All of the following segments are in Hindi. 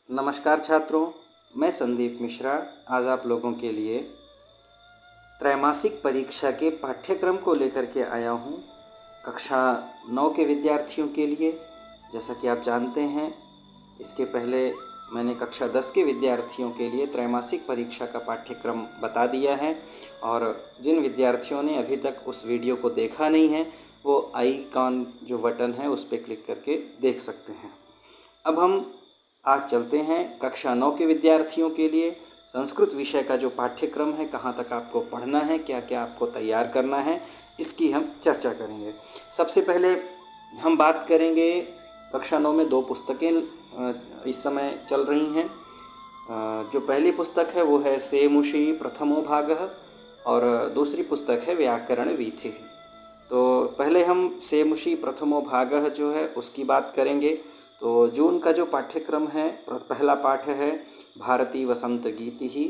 नमस्कार छात्रों, मैं संदीप मिश्रा आज आप लोगों के लिए त्रैमासिक परीक्षा के पाठ्यक्रम को लेकर के आया हूँ। कक्षा 9 के विद्यार्थियों के लिए, जैसा कि आप जानते हैं, इसके पहले मैंने कक्षा 10 के विद्यार्थियों के लिए त्रैमासिक परीक्षा का पाठ्यक्रम बता दिया है। और जिन विद्यार्थियों ने अभी तक उस वीडियो को देखा नहीं है वो आइकॉन जो बटन है उस पर क्लिक करके देख सकते हैं। अब हम आज चलते हैं कक्षा 9 के विद्यार्थियों के लिए संस्कृत विषय का जो पाठ्यक्रम है, कहाँ तक आपको पढ़ना है, क्या क्या आपको तैयार करना है, इसकी हम चर्चा करेंगे। सबसे पहले हम बात करेंगे, कक्षा 9 में 2 पुस्तकें इस समय चल रही हैं। जो पहली पुस्तक है वो है सेमुषी प्रथमो भागः और दूसरी पुस्तक है व्याकरण वीथिः। तो पहले हम सेमुषी प्रथमो भागः जो है उसकी बात करेंगे। तो जून का जो पाठ्यक्रम है, पहला पाठ है भारती वसंत गीति ही।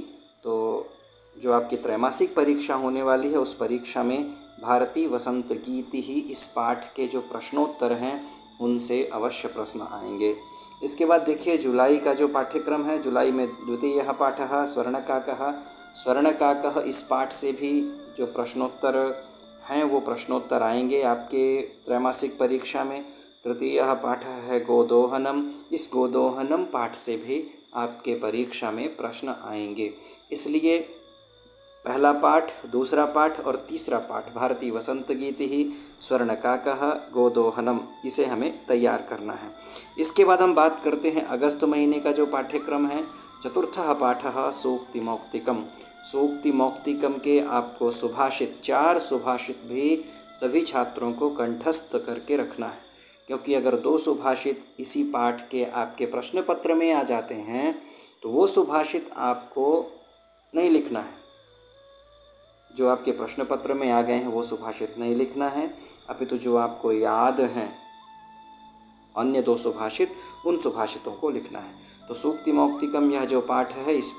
तो जो आपकी त्रैमासिक परीक्षा होने वाली है उस परीक्षा में भारती वसंत गीति ही इस पाठ के जो प्रश्नोत्तर हैं उनसे अवश्य प्रश्न आएंगे। इसके बाद देखिए जुलाई का जो पाठ्यक्रम है, जुलाई में द्वितीयः पाठः स्वर्णकाकः। स्वर्णकाकः इस पाठ से भी जो प्रश्नोत्तर हैं वो प्रश्नोत्तर आएंगे आपके त्रैमासिक परीक्षा में। तृतीयः पाठ है गोदोहनम। इस गोदोहनम पाठ से भी आपके परीक्षा में प्रश्न आएंगे। इसलिए पहला पाठ, दूसरा पाठ और तीसरा पाठ भारती वसंत गीति ही, स्वर्णकाकः, गोदोहनम, इसे हमें तैयार करना है। इसके बाद हम बात करते हैं अगस्त महीने का जो पाठ्यक्रम है। चतुर्थः पाठः सूक्तिमौक्तिकम। सूक्तिमौक्तिकम के आपको सुभाषित 4 सुभाषित भी सभी छात्रों को कंठस्थ करके रखना है, क्योंकि अगर 2 सुभाषित इसी पाठ के आपके प्रश्न पत्र में आ जाते हैं तो वो सुभाषित आपको नहीं लिखना है। जो आपके प्रश्न पत्र में आ गए हैं वो सुभाषित नहीं लिखना है, अपितु जो आपको याद हैं अन्य 2 सुभाषित, उन सुभाषितों को लिखना है। तो सूक्तिमौक्तिकम यह जो पाठ है, इस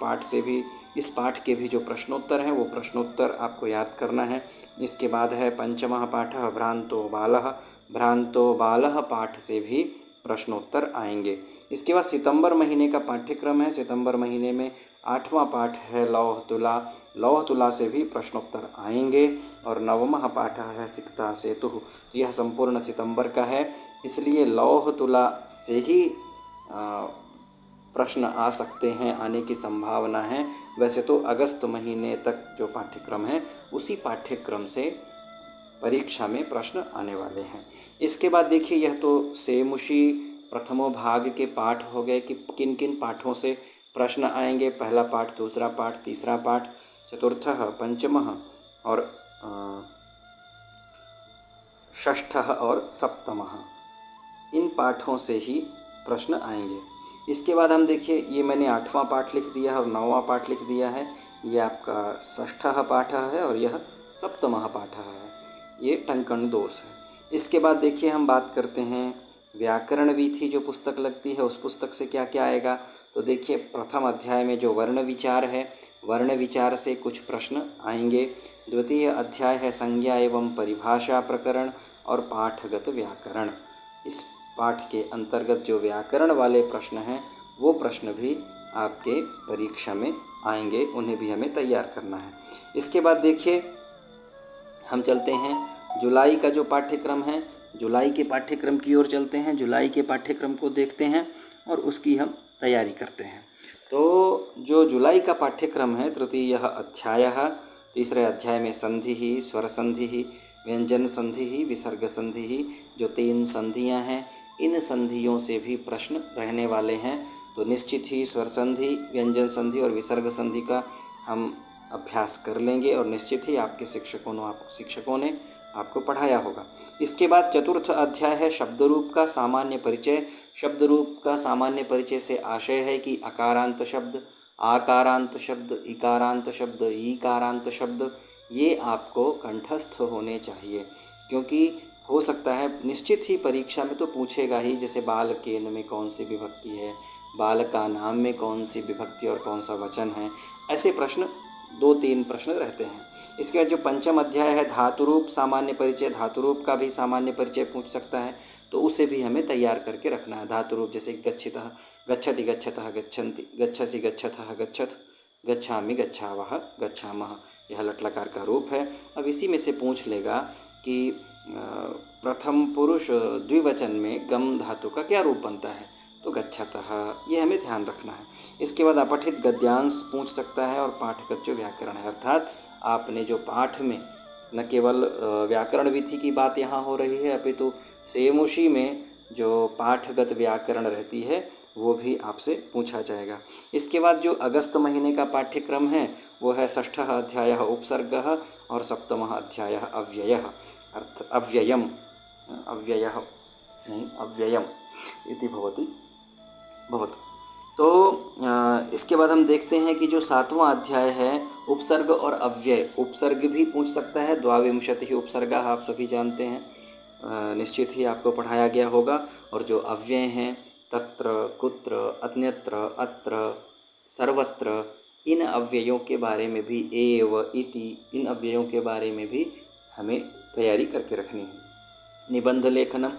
पाठ के भी जो प्रश्नोत्तर हैं वो प्रश्नोत्तर आपको याद करना है। इसके बाद है पंचमः पाठः भ्रांतो बालः। भ्रांतो बालः पाठ से भी प्रश्नोत्तर आएंगे। इसके बाद सितंबर महीने का पाठ्यक्रम है। सितंबर महीने में 8वां पाठ है लौह तुला। लौह तुला से भी प्रश्नोत्तर आएंगे। और 9वां पाठ है सिक्ता सेतुः। यह संपूर्ण सितंबर का है, इसलिए लौह तुला से ही प्रश्न आ सकते हैं, आने की संभावना है। वैसे तो अगस्त महीने तक जो पाठ्यक्रम है उसी पाठ्यक्रम से परीक्षा में प्रश्न आने वाले हैं। इसके बाद देखिए, यह तो सेमुषी प्रथमो भाग के पाठ हो गए कि किन किन पाठों से प्रश्न आएंगे। पहला पाठ, दूसरा पाठ, तीसरा पाठ, चतुर्थः, पंचमः और षष्ठः और सप्तमः, इन पाठों से ही प्रश्न आएंगे। इसके बाद हम देखिए, ये मैंने 8वां पाठ लिख दिया है और 9वां पाठ लिख दिया है। ये आपका षष्ठः पाठ है और यह सप्तमः पाठ है। ये टंकण दोष है। इसके बाद देखिए, हम बात करते हैं व्याकरण वीथि जो पुस्तक लगती है उस पुस्तक से क्या क्या आएगा। तो देखिए, प्रथम अध्याय में जो वर्ण विचार है, वर्ण विचार से कुछ प्रश्न आएंगे। द्वितीय अध्याय है संज्ञा एवं परिभाषा प्रकरण और पाठगत व्याकरण। इस पाठ के अंतर्गत जो व्याकरण वाले प्रश्न हैं वो प्रश्न भी आपके परीक्षा में आएंगे, उन्हें भी हमें तैयार करना है। इसके बाद देखिए, हम चलते हैं जुलाई का जो पाठ्यक्रम है, जुलाई के पाठ्यक्रम की ओर चलते हैं। जुलाई के पाठ्यक्रम को देखते हैं और उसकी हम तैयारी करते हैं। तो जो जुलाई का पाठ्यक्रम है, तृतीयः अध्यायः, तीसरे अध्याय में संधि ही, स्वर संधि ही, व्यंजन संधि ही, विसर्ग संधि ही, जो 3 संधियां हैं, इन संधियों से भी प्रश्न रहने वाले हैं। तो निश्चित ही स्वर संधि, व्यंजन संधि और विसर्ग संधि का हम अभ्यास कर लेंगे और निश्चित ही आपके शिक्षकों ने आपको पढ़ाया होगा। इसके बाद चतुर्थ अध्याय है शब्द रूप का सामान्य परिचय। शब्द रूप का सामान्य परिचय से आशय है कि अकारांत शब्द, आकारांत शब्द, इकारांत शब्द, ईकारांत शब्द, ये आपको कंठस्थ होने चाहिए, क्योंकि हो सकता है निश्चित ही परीक्षा में तो पूछेगा ही, जैसे बाल केन में कौन सी विभक्ति है, बाल का नाम में कौन सी विभक्ति और कौन सा वचन है, ऐसे प्रश्न 2-3 प्रश्न रहते हैं। इसके बाद जो पंचम अध्याय है धातुरूप सामान्य परिचय, धातुरूप का भी सामान्य परिचय पूछ सकता है। तो उसे भी हमें तैयार करके रखना है। धातु रूप जैसे गच्छितः गच्छति गच्छतः गच्छन्ति, गच्छसि गच्छथः गच्छथ, गच्छामि गच्छावः गच्छामः, यह लट लकार का रूप है। अब इसी में से पूछ लेगा कि प्रथम पुरुष द्विवचन में गम धातु का क्या रूप बनता है, तो गच्छतः, ये हमें ध्यान रखना है। इसके बाद अपठित गद्यांश पूछ सकता है और पाठगत जो व्याकरण है, अर्थात आपने जो पाठ में न केवल व्याकरण विधि की बात यहाँ हो रही है, अपितु सेमुषी में जो पाठगत व्याकरण रहती है वो भी आपसे पूछा जाएगा। इसके बाद जो अगस्त महीने का पाठ्यक्रम है वो है 6ठः अध्यायः उपसर्गः और 7मः अध्यायः अव्ययः, अर्थ अव्ययम्, अव्ययः नहीं अव्ययम् इति भवति भवतु। तो इसके बाद हम देखते हैं कि जो 7वां अध्याय है उपसर्ग और अव्यय, उपसर्ग भी पूछ सकता है। द्वाविंशतिः उपसर्गाः आप सभी जानते हैं, निश्चित ही आपको पढ़ाया गया होगा। और जो अव्यय हैं तत्र, कुत्र, अन्यत्र, अत्र, सर्वत्र, इन अव्ययों के बारे में भी, एव, इति, इन अव्ययों के बारे में भी हमें तैयारी करके रखनी है। निबंध लेखनम,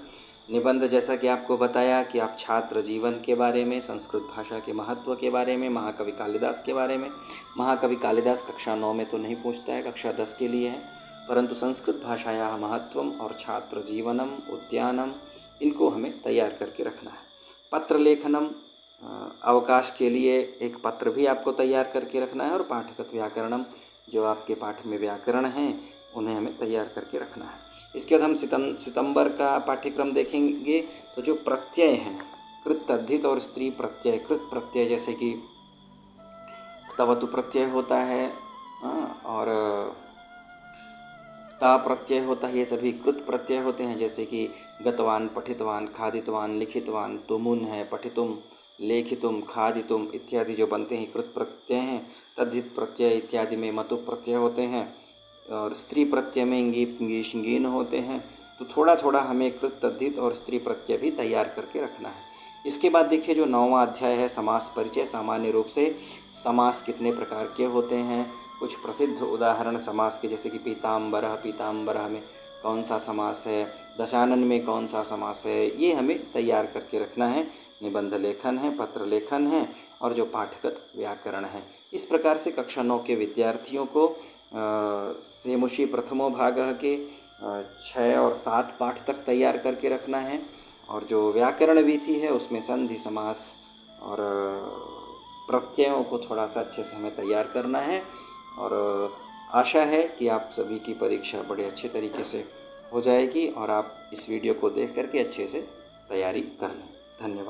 निबंध जैसा कि आपको बताया कि आप छात्र जीवन के बारे में, संस्कृत भाषा के महत्व के बारे में, महाकवि कालिदास के बारे में। महाकवि कालिदास कक्षा 9 में तो नहीं पूछता है, कक्षा 10 के लिए है, परंतु संस्कृत भाषायाः महत्वम और छात्र जीवनम, उद्यानम, इनको हमें तैयार करके रखना है। पत्र लेखनम, अवकाश के लिए एक पत्र भी आपको तैयार करके रखना है। और पाठगत व्याकरणम, जो आपके पाठ में व्याकरण हैं उन्हें हमें तैयार करके रखना है। इसके बाद हम सितंबर का पाठ्यक्रम देखेंगे। तो जो प्रत्यय हैं, कृत, तद्धित और स्त्री प्रत्यय, कृत प्रत्यय जैसे कि तवतु प्रत्यय होता है और ता प्रत्यय होता है, ये सभी कृत प्रत्यय होते हैं। जैसे कि गतवान, पठितवान, खादितवान, लिखितवान, तुमुन है, पठितुम, लेखितुम, खादितुम इत्यादि जो बनते हैं कृत प्रत्यय हैं। तद्धित प्रत्यय इत्यादि में मतु प्रत्यय होते हैं और स्त्री प्रत्यय में इंगी, पिंगी, शिंगीन होते हैं। तो थोड़ा थोड़ा हमें कृत, तद्धित और स्त्री प्रत्यय भी तैयार करके रखना है। इसके बाद देखिए जो 9वां अध्याय है समास परिचय, सामान्य रूप से समास कितने प्रकार के होते हैं, कुछ प्रसिद्ध उदाहरण समास के, जैसे कि पीताम्बरः, पीताम्बरः में कौन सा समास है, दशानन में कौन सा समास है, ये हमें तैयार करके रखना है। निबंध लेखन है, पत्र लेखन है और जो पाठगत व्याकरण है। इस प्रकार से कक्षा 9 के विद्यार्थियों को सेमुषी प्रथमो भागः के 6 और 7 पाठ तक तैयार करके रखना है। और जो व्याकरण विधि है उसमें संधि, समास और प्रत्ययों को थोड़ा सा अच्छे से हमें तैयार करना है। और आशा है कि आप सभी की परीक्षा बड़े अच्छे तरीके से हो जाएगी और आप इस वीडियो को देख करके अच्छे से तैयारी कर लें। धन्यवाद।